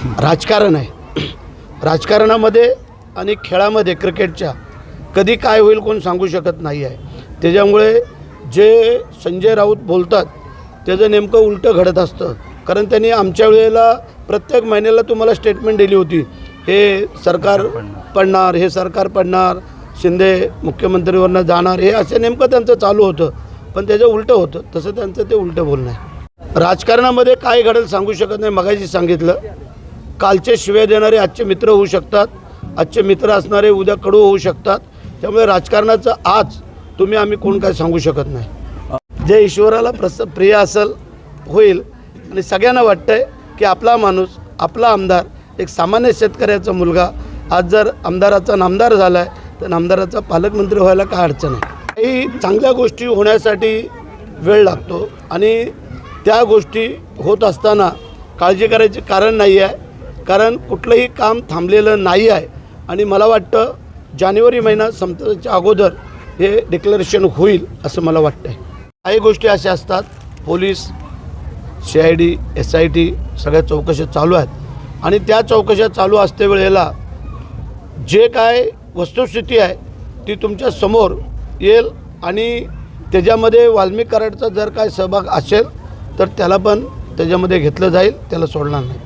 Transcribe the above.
राजकारण आहे. राजकारणामध्ये आणि खेळामध्ये क्रिकेटच्या कधी काय होईल कोण सांगू शकत नाही आहे. त्याच्यामुळे जे संजय राऊत बोलतात त्याचं नेमकं उलटं घडत असतं. कारण त्यांनी आमच्या वेळेला प्रत्येक महिन्याला तुम्हाला स्टेटमेंट दिली होती, हे सरकार पडणार, हे सरकार पडणार, शिंदे मुख्यमंत्रीवरनं जाणार, हे असं नेमकं त्यांचं चालू होतं. पण त्याचं उलटं होतं. तसं त्यांचं ते उलटं बोलणं आहे. राजकारणामध्ये काय घडेल सांगू शकत नाही. मगाशी सांगितलं, कालचे शिव्या देणारे आजचे मित्र होऊ शकतात, आजचे मित्र असणारे उद्या कडू होऊ शकतात. त्यामुळे राजकारणाचं आज तुम्ही आम्ही कोण काय सांगू शकत नाही. जे ईश्वराला प्रिय असेल होईल. आणि सगळ्यांना वाटतंय की आपला माणूस, आपला आमदार, एक सामान्य शेतकऱ्याचा मुलगा आज जर आमदाराचा नामदार झाला आहे तर नामदाराचा पालकमंत्री व्हायला काय अडचण आहे. काही चांगल्या गोष्टी होण्यासाठी वेळ लागतो आणि त्या गोष्टी होत असताना काळजी करायचे कारण नाही आहे. कारण कुठलंही काम थांबलेलं नाही आहे. आणि मला वाटतं जानेवारी महिना संपण्याच्या अगोदर हे डिक्लेरेशन होईल असं मला वाटतं आहे. काही गोष्टी अशा असतात, पोलीस, CID, SIT सगळ्या चौकशा चालू आहेत आणि त्या चौकशा चालू असते वेळेला जे काय वस्तुस्थिती आहे ती तुमच्या समोर येईल आणि त्याच्यामध्ये वाल्मिक कराडचा जर काय सहभाग असेल तर त्याला पण त्याच्यामध्ये घेतलं जाईल, त्याला सोडणार नाही.